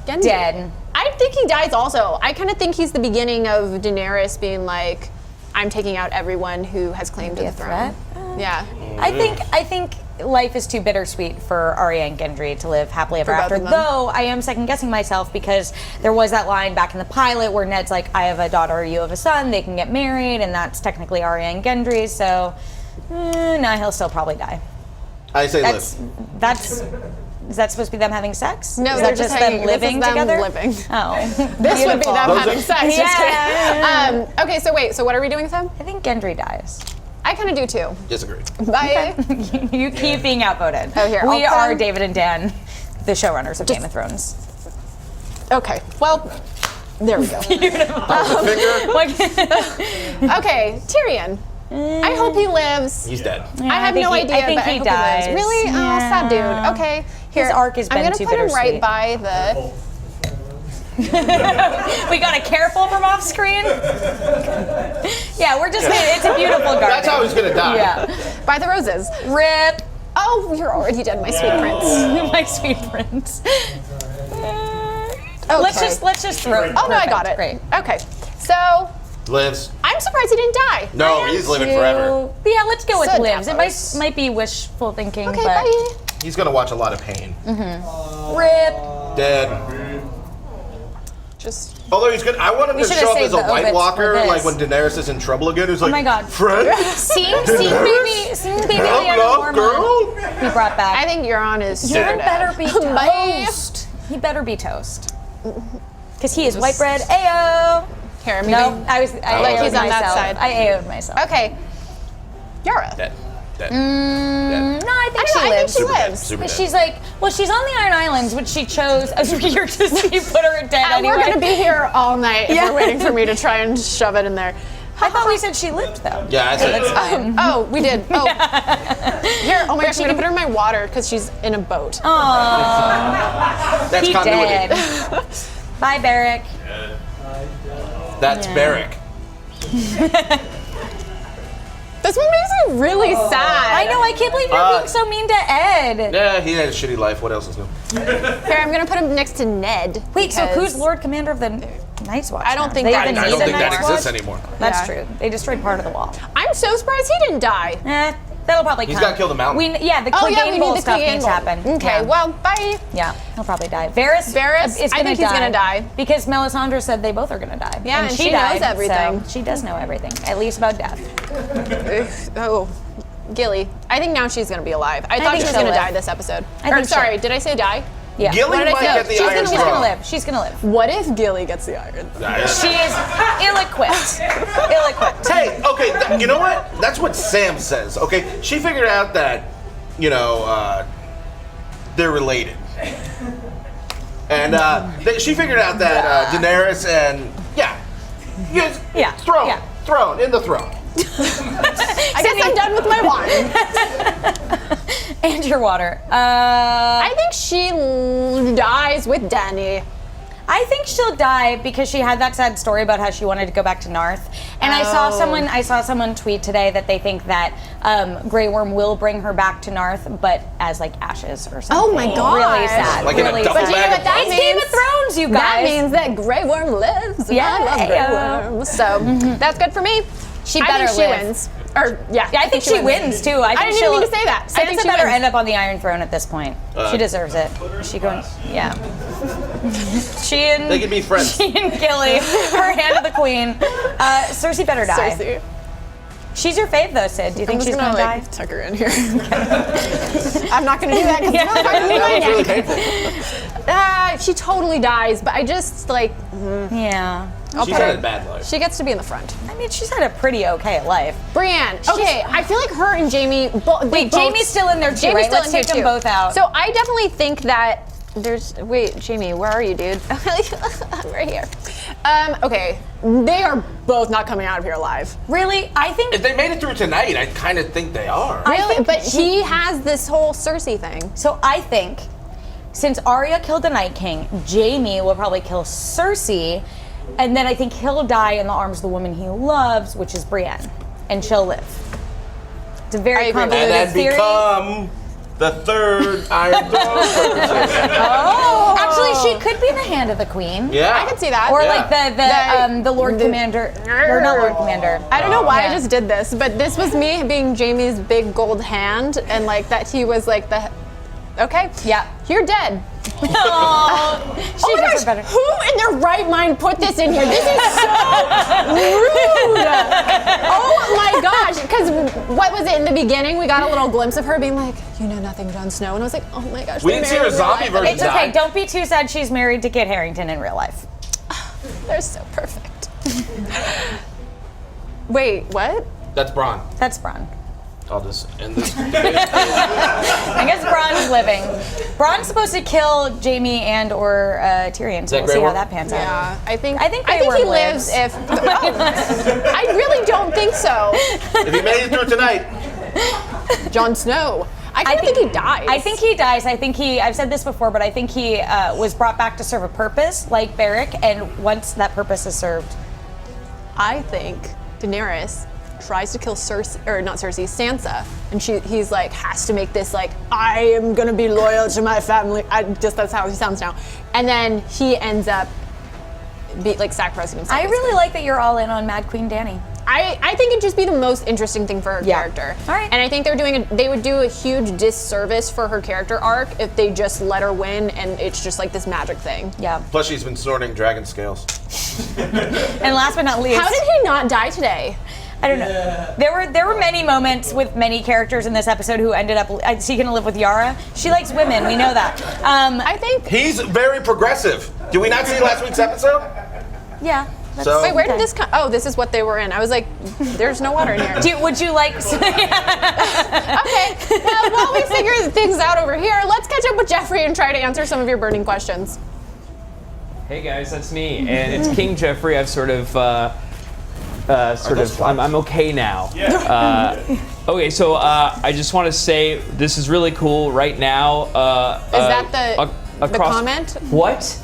Gendry. Dead. I think he dies also. I kind of think he's the beginning of Daenerys being like, I'm taking out everyone who has claimed to the throne. Yeah. I think life is too bittersweet for Arya and Gendry to live happily ever For both after. of them. Though I am second guessing myself because there was that line back in the pilot where Ned's like, "I have a daughter, you have a son. They can get married," and that's technically Arya and Gendry. So, no, he'll still probably die. I say That's. Is that supposed to be them having sex? No, is they're that just them hanging. This is living them together? living. Oh, This would be beautiful. them having sex. Just Yeah. kidding. Okay, so wait, so what are we doing with him? I think Gendry dies. I kind of do too. Disagree. Bye. You keep being outvoted. Oh, here, we I'll are come. David and Dan, the showrunners of Game of Thrones. Okay, well, there we go. Okay, Tyrion. I hope he lives. He's dead. I have think no he- idea, I think but I he hope dies. he lives. Really? Oh, sad dude. Okay, here. His arc has I'm been gonna too put him right bittersweet. by the. We got a careful from off screen. Yeah, we're just. It's a beautiful garden. That's how he's gonna die. Yeah. By the roses. Rip. Oh, you're already dead, my sweet prince. My sweet prince. Okay. Let's just throw. Oh no, I got it. Great. Okay, so Lives. I'm surprised he didn't die. No, he's living forever. Yeah, let's go with So lives. It Davos. might be wishful thinking, Okay, but bye. He's gonna watch a lot of pain. rip. Dead. Just. Although he's gonna, I want him We to should've show up saved as a the White obits Walker, for this. like when Daenerys is in trouble again. Who's like, Oh my God. friend, Seeing baby love, Leanna girl. Mormont be brought back. I think Euron is. Euron super better dead. be Bye. toast. He better be toast. Because he is white bread. Ayo. Here, maybe. No, I Like AO'd he's on that myself. side. I AO'd myself. Okay. Yara. Dead. Dead. No, I think she I think lives. she Super dead. lives. Super dead. She's like, well, she's on the Iron Islands, which she chose as weird to see put her dead And anyway. we're gonna be here all night if you're waiting for me to try and shove it in there. I thought we said she lived though. Yeah, I said That's fine. Oh, we did. Oh. Here, oh my gosh, I'm gonna put her in my water because she's in a boat. Aww. that's He continuity. did. Bye, Barrick. That's Yeah. Barrick. This one makes me really sad. I know, I can't believe you're being so mean to Ed. Yeah, he had a shitty life. What else is new? Here, I'm gonna put him next to Ned. Wait, so because- who's Lord Commander of the Night's Watch? I don't now? think They that- even I need don't a think that Night's exists Watch? anymore. That's Yeah. true. They destroyed part of the wall. I'm so surprised he didn't die. That'll probably come. He's gotta kill the mountain. The Oh yeah, we Clegane Bowl need the stuff Clegane needs to Bowl. happen. Okay, Yeah. well, bye. Yeah, he'll probably die. Varys Varys, is I gonna think he's gonna die. because Melisandre said they both are gonna die. Yeah, and she died, knows everything. So she does know everything, at least about death. Oh, Gilly. I think now she's gonna be alive. I thought think she was she'll gonna live. die this episode. I Or think sorry, so. did I say die? Yeah. Gilly What did I might say? get the She's Iron gonna She's Throne. gonna live. She's gonna live. What if Gilly gets the iron? She is ill-equipped. Ill-equipped. Hey, okay, you know what? That's what Sam says. Okay, she figured out that, they're related, and she figured out that Daenerys and throne in the throne. I guess I'm done with my wine. And your water. I think she dies with Dany. I think she'll die because she had that sad story about how she wanted to go back to Narth. And I saw someone tweet today that they think that Grey Worm will bring her back to Narth, but as like ashes or something. Oh my gosh. Really sad. Like in a really duffel sad. But you know bag what of that It's means? Game of Thrones, you guys. That means that Grey Worm lives. And Yeah, I love Grey yeah. Worm. So that's good for me. She I better think she live. wins. Or yeah, Yeah, I think she wins too. I think didn't even she'll- mean to say that. I think Sansa she better wins. end up on the Iron Throne at this point. She deserves it. She going, yeah. She and They can be friends. She and Gilly, her hand of the queen. Cersei better die. Cersei. She's your fave though, Sid. Do you think I'm she's just gonna gonna die? tuck her in here. I'm not gonna do that because it's really hard to That was really do painful. She totally dies, but I just like Yeah. She's had a bad life. she gets to be in the front. I mean, she's had a pretty okay life. Brienne. Okay, I feel like her and Jamie. Wait, Jamie's still in there too, Jamie's right? still Let's in take here them too. both out. So I definitely think that there's. Wait, Jamie, where are you, dude? I'm right here. Okay, they are both not coming out of here alive. Really, I think If they made it through tonight, I kind of think they are. Really? think But he has this whole Cersei thing. so. I think since Arya killed the Night King, Jamie will probably kill Cersei, and then I think he'll die in the arms of the woman he loves, which is Brienne, and she'll live. It's a I very agree with convoluted And then theory. become the third Iron Throne. Actually, she could be the hand of the queen. Yeah. I could see that. Or Yeah. like the Lord the- Commander, or not Lord Commander. I don't know why Yeah. I just did this, but this was me being Jamie's big gold hand, and like that he was like the. Okay. Yeah. You're dead. She Oh my does gosh, her better. who in their right mind put this in here? This is so rude. Oh my gosh, because what was it in the beginning? We got a little glimpse of her being like, you know nothing, Jon Snow, and I was like, oh my gosh. We they're didn't see her married in real zombie life. version. It's okay. Die. Don't be too sad. She's married to Kit Harington in real life. They're so perfect. Wait, what? That's Bran. That's Bran. I'll just end this. I guess Bran's living. Bran's supposed to kill Jamie and or Tyrion, so that we'll Grey see how Worm? that pans out. Yeah, I think Grey he Worm lives if. I really don't think so. If he made it through tonight, Jon Snow. I kind of think he dies. I think he dies. I've said this before, but I think he was brought back to serve a purpose, like Barrick, and once that purpose is served. I think Daenerys tries to kill Cersei, or not Cersei, Sansa, and he's like has to make this like I am gonna be loyal to my family. That's how he sounds now, and then he ends up sacrificing himself. I really like that you're all in on Mad Queen Dany. I think it'd just be the most interesting thing for her Yeah. character. All right. And I think they would do a huge disservice for her character arc if they just let her win and it's just like this magic thing. Yeah. plus she's been snorting dragon scales. And last but not least, How did he not die today? I don't know. There were many moments with many characters in this episode who ended up. Is he gonna live with Yara? She likes women. We know that. I think. He's very progressive. Did we not see last week's episode? Yeah. So Wait, where did this come? Oh, this is what they were in. I was like, there's no water in here. Would you like? Okay. Well, while we figure things out over here, let's catch up with Jeffrey and try to answer some of your burning questions. Hey guys, that's me, and it's King Jeffrey. I've sort of I'm okay now. Okay, so I just want to say this is really cool right now. Is that the comment? What?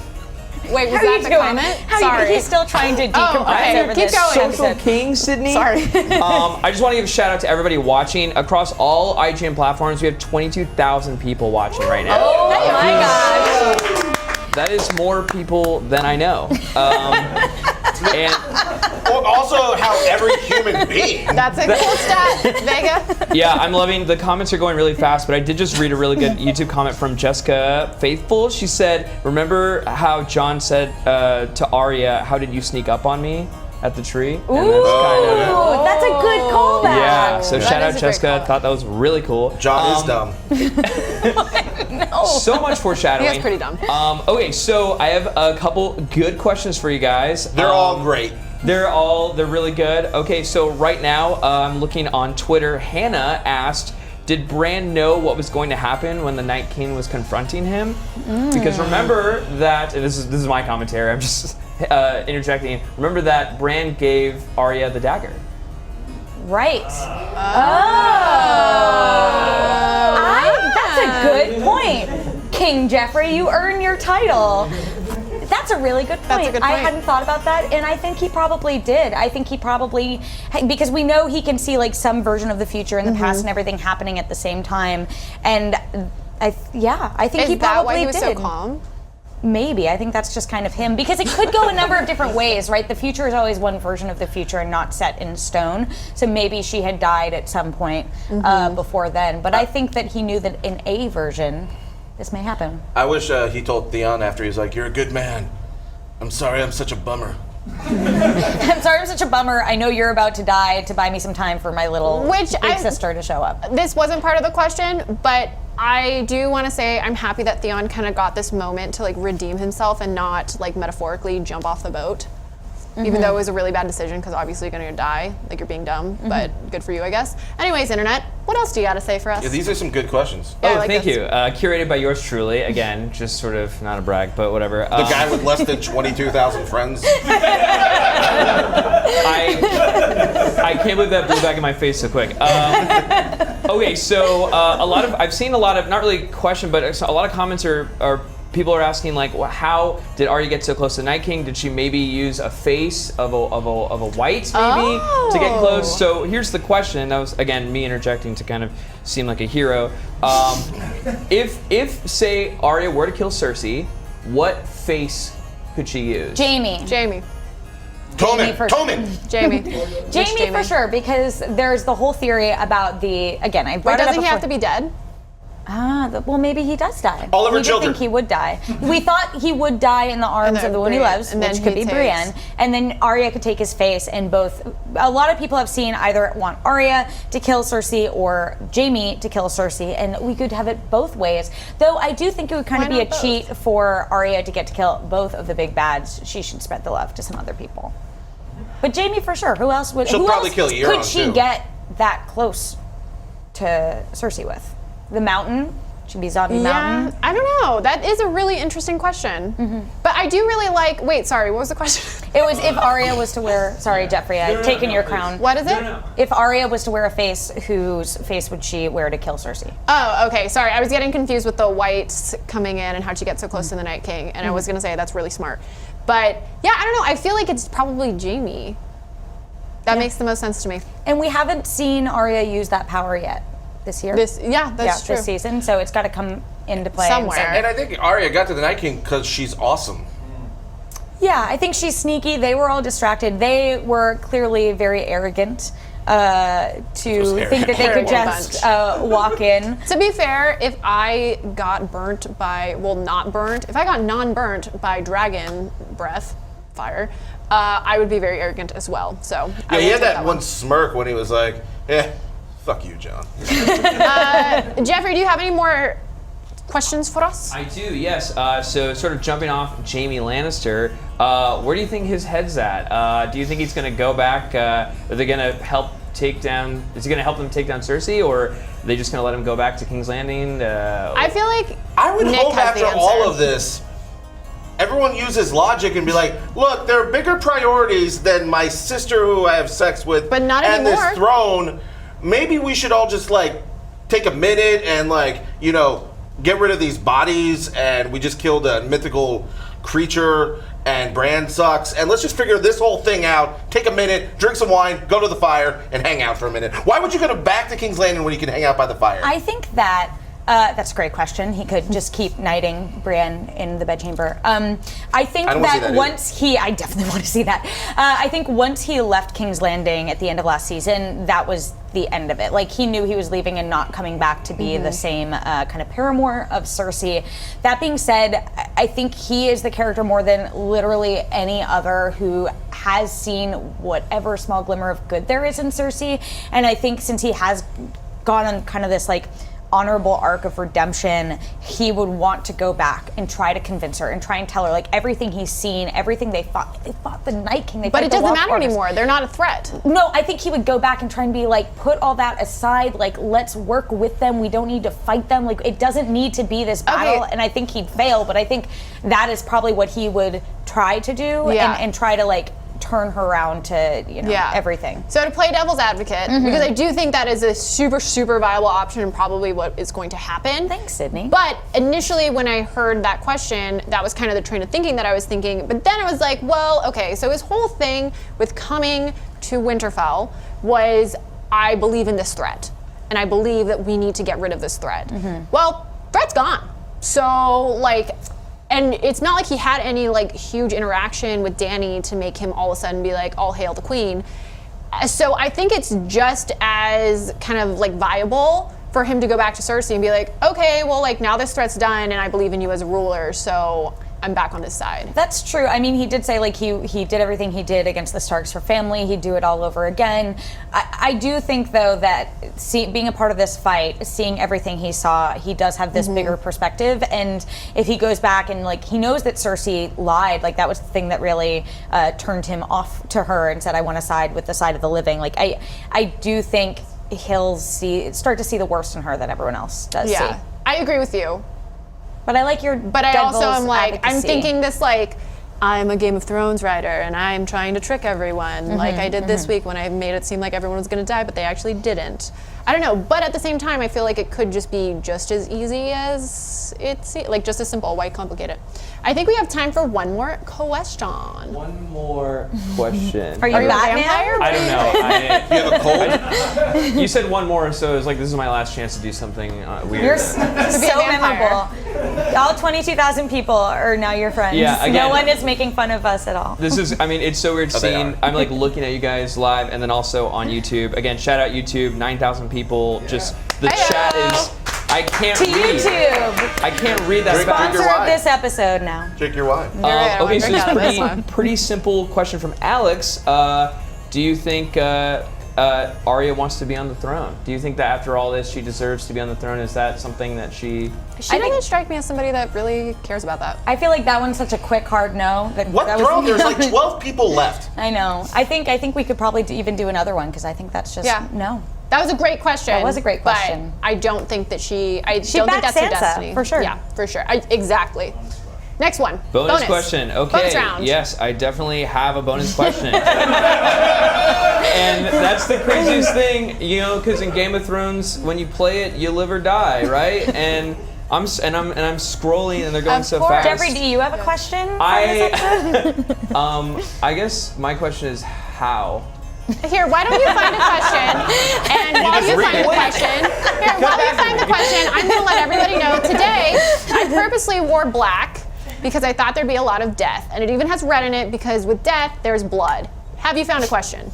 Wait, was How are that you the doing? comment? How Sorry. He's still trying to decompress okay. over Keep this. going. Social King, Sydney. Sorry. I just want to give a shout out to everybody watching across all IGN platforms. We have 22,000 people watching right now. Oh my gosh. That is more people than I know. And Also, how every human being. That's a cool stat, Vega. yeah, I'm loving the comments are going really fast, but I did just read a really good YouTube comment from Jessica Faithful. She said, "Remember how John said to Arya, 'How did you sneak up on me at the tree?'" And Ooh, that's a good callback. yeah. So That shout is out a great Jessica. callback. Thought that was really cool. John is dumb. So much foreshadowing. He is pretty dumb. Okay, so I have a couple good questions for you guys. They're all great. They're really good. Okay, so right now I'm looking on Twitter. Hannah asked, did Bran know what was going to happen when the Night King was confronting him? Because remember that, and this is my commentary, I'm just interjecting. Remember that Bran gave Arya the dagger. Right. That's a good point. King Jeffrey, you earn your title. That's a really good point. That's a good I point. hadn't thought about that, and I think he probably did. I think he probably, because we know he can see like some version of the future and the past and everything happening at the same time, and I think Is he that probably why he was did. so calm? Maybe. I think that's just kind of him, because it could go a number of different ways, right? The future is always one version of the future and not set in stone. So maybe she had died at some point before then. But I think that he knew that in a version, this may happen. I wish he told Theon after he's like, "You're a good man. I'm sorry I'm such a bummer." I'm sorry I'm such a bummer. I know you're about to die to buy me some time for my little big sister to show up. This wasn't part of the question, but I do want to say I'm happy that Theon kind of got this moment to like redeem himself and not like metaphorically jump off the boat. Even though it was a really bad decision, because obviously you're gonna die, like you're being dumb, but good for you, I guess. Anyways, internet, what else do you gotta say for us? Yeah, these are some good questions. Yeah, I Oh, like thank this. you. Curated by yours truly. Again, just sort of not a brag, but whatever. The guy with less than 22,000 friends. I can't believe that blew back in my face so quick. Okay, so I've seen a lot of, not really question, but a lot of comments are people are asking like, well, how did Arya get so close to the Night King? Did she maybe use a face of a white maybe to get close? So here's the question. That was again me interjecting to kind of seem like a hero. If say Arya were to kill Cersei, what face could she use? Jamie. Jamie. Tommen! for- Tommen! Jamie. Jamie for sure, because there's the whole theory about I Wait, brought it up doesn't he have to before. be dead? Well, maybe he does die. All of her we did children. think he would die. We thought he would die in the arms then of the one he Brienne, loves, and then which could he be takes- Brienne, and then Arya could take his face. And a lot of people have seen either want Arya to kill Cersei or Jamie to kill Cersei, and we could have it both ways. Though I do think it would kind Why of be a not both? cheat for Arya to get to kill both of the big bads. She should spread the love to some other people. But Jamie for sure. Who else would? She'll who probably else kill Euron, could she too. get that close to Cersei with? The Mountain. Should be Zombie Mountain. Yeah, I don't know. That is a really interesting question. But I do really like. Wait, sorry. What was the question? It was if Arya was to wear. Sorry, Jeffrey, I've taken your crown. What is it? If Arya was to wear a face, whose face would she wear to kill Cersei? Oh, okay. Sorry, I was getting confused with the whites coming in and how'd she get so close to the Night King, and I was gonna say that's really smart. But yeah, I don't know. I feel like it's probably Jamie. That makes the most sense to me. And we haven't seen Arya use that power yet this year. That's true. This season. So it's got to come into play Somewhere. And I think Arya got to the Night King because she's awesome. Yeah, I think she's sneaky. They were all distracted. They were clearly very arrogant to think that they could Terrible just walk in. To be fair, if I got burnt by, well, not burnt, if I got non-burnt by dragon breath, fire, I would be very arrogant as well. So Yeah, he had that one smirk when he was like, fuck you, John. Jeffrey, do you have any more questions for us? I do, yes. So sort of jumping off Jaime Lannister, where do you think his head's at? Do you think he's going to go back? Are they going to help take down? Is he going to help them take down Cersei, or are they just going to let him go back to King's Landing? I feel like I would Nick hope has the after all answer. of this, everyone uses logic and be like, look, there are bigger priorities than my sister who I have sex with But not and anymore. this throne. Maybe we should all just like take a minute and like, you know, get rid of these bodies, and we just killed a mythical creature, and Bran sucks, and let's just figure this whole thing out. Take a minute, drink some wine, go to the fire, and hang out for a minute. Why would you go back to King's Landing when you can hang out by the fire? I think that that's a great question. He could just keep knighting Bran in the bedchamber. I think I don't wanna see that once I definitely want to see that. I think once he left King's Landing at the end of last season, that was the end of it. Like, he knew he was leaving and not coming back to be the same kind of paramour of Cersei. That being said, I think he is the character more than literally any other who has seen whatever small glimmer of good there is in Cersei. And I think since he has gone on kind of this like honorable arc of redemption, he would want to go back and try to convince her and try and tell her like everything he's seen, everything they fought the Night King. But it doesn't matter anymore. They're not a threat. No, I think he would go back and try and be like, put all that aside. Like, let's work with them. We don't need to fight them. Like, it doesn't need to be this battle. Okay. And I think he'd fail. But I think that is probably what he would try to do and try to like turn her around to everything. So to play devil's advocate, because I do think that is a super, super viable option and probably what is going to happen. Thanks, Sydney. But initially when I heard that question, that was kind of the train of thinking that I was thinking. But then I was like, well, okay, so his whole thing with coming to Winterfell was, I believe in this threat. And I believe that we need to get rid of this threat. Well, threat's gone. So like, and it's not like he had any like huge interaction with Dany to make him all of a sudden be like, all hail the queen. So I think it's just as kind of like viable for him to go back to Cersei and be like, okay, well like now this threat's done and I believe in you as a ruler, so I'm back on this side. That's true. I mean, he did say like he did everything he did against the Starks for family. He'd do it all over again. I do think though that being a part of this fight, seeing everything he saw, he does have this bigger perspective. And if he goes back and like he knows that Cersei lied, like that was the thing that really turned him off to her and said, I want to side with the side of the living. Like I do think he'll start to see the worst in her that everyone else does see. I agree with you. But I like your But I also am like, I'm advocacy. thinking this like, I'm a Game of Thrones writer and I'm trying to trick everyone. Like I did this week when I made it seem like everyone was gonna die, but they actually didn't. I don't know, but at the same time, I feel like it could just be just as easy as like just as simple. Why complicate it? I think we have time for one more question. One more question. Are you a Batman? vampire? I don't know. You have a cold? You said one more, so it was like this is my last chance to do something weird. You're be a so vampire. memorable. All 22,000 people are now your friends. Yeah, again- no one is making fun of us at all. This is, I mean, it's so weird Oh, they seeing, are. I'm like looking at you guys live and then also on YouTube. Again, shout out YouTube, 9,000 people. Just, the Heyo. chat is, I can't To read. YouTube. I can't read that Drink fast. your Sponsor of wine. this episode now. Drink your wine. right, I Okay, wanna so drink this out of this one. pretty simple question from Alex. Do you think Arya wants to be on the throne? Do you think that after all this, she deserves to be on the throne? Is that something that she... She doesn't strike me as somebody that really cares about that. I feel like that one's such a quick, hard no. What that throne? There's like 12 people left. I know. I think we could probably even do another one because I think that's just no. That was a great question. That was a great question. But I don't think that I don't She think backed that's her Sansa, destiny. for sure. Yeah, for sure. Exactly. Next one. Bonus question. Okay. Bonus round. Yes, I definitely have a bonus question. And that's the craziest thing, you know, because in Game of Thrones, when you play it, you live or die, right? And I'm scrolling, and they're going Of so course. fast. Jeffrey, do you have a question? For this episode? I guess my question is how. Here, why don't you find a question? And while just you read find it. the question, I'm going to let everybody know today I purposely wore black because I thought there'd be a lot of death, and it even has red in it because with death there's blood. Have you found a question?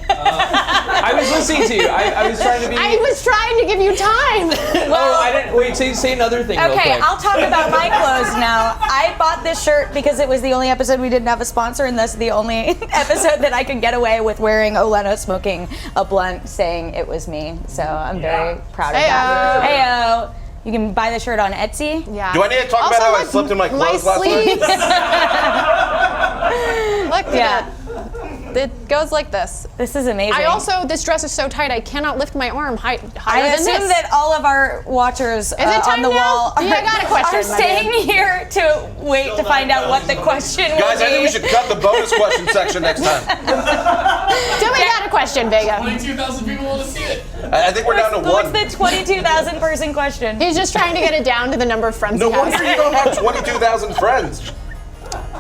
I was listening to you. I was trying to be. I was trying to give you time. Oh, I didn't. Wait, say another thing real Okay, quick. I'll talk about my clothes now. I bought this shirt because it was the only episode we didn't have a sponsor, and thus the only episode that I could get away with wearing Oleno smoking a blunt saying it was me. So I'm very proud of that. Heyo. You can buy the shirt on Etsy. Yeah. Do I need to talk about how I slept in my clothes last night? Look at Yeah. that. It goes like this. This is amazing. This dress is so tight, I cannot lift my arm higher I than assume this. that all of our watchers Is it time on the now? wall Yeah, I got a question, are my staying here to wait to find out what the question will Guys, be. I think we should cut the bonus question section next time. Do we got a question, Vega? 22,000 people want to see it. I think we're down to What's one. the 22,000 person question? He's just trying to get it down to the number of friends No he has. wonder you don't have 22,000 friends.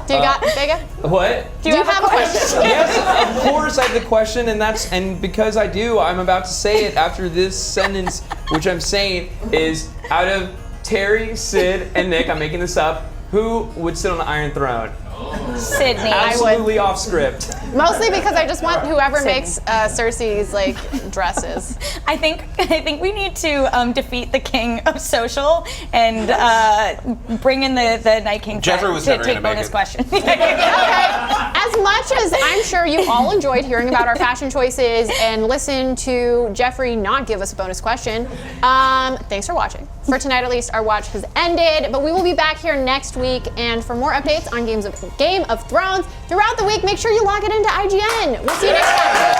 Do you got Vega? What? Do you have a question? Yes, of course I have the question, and because I do, I'm about to say it after this sentence, which I'm saying is out of Terry, Sid, and Nick, I'm making this up, who would sit on the Iron Throne? Sydney. Absolutely off script. Mostly because I just want whoever makes Cersei's like dresses. I think we need to defeat the king of social and bring in the Night King Jeffrey was to never take gonna make bonus it. question. Okay. As much as I'm sure you all enjoyed hearing about our fashion choices and listen to Jeffrey not give us a bonus question, thanks for watching. For tonight, at least, our watch has ended, but we will be back here next week. And for more updates on Game of Thrones throughout the week, make sure you log it into IGN. We'll see you next time.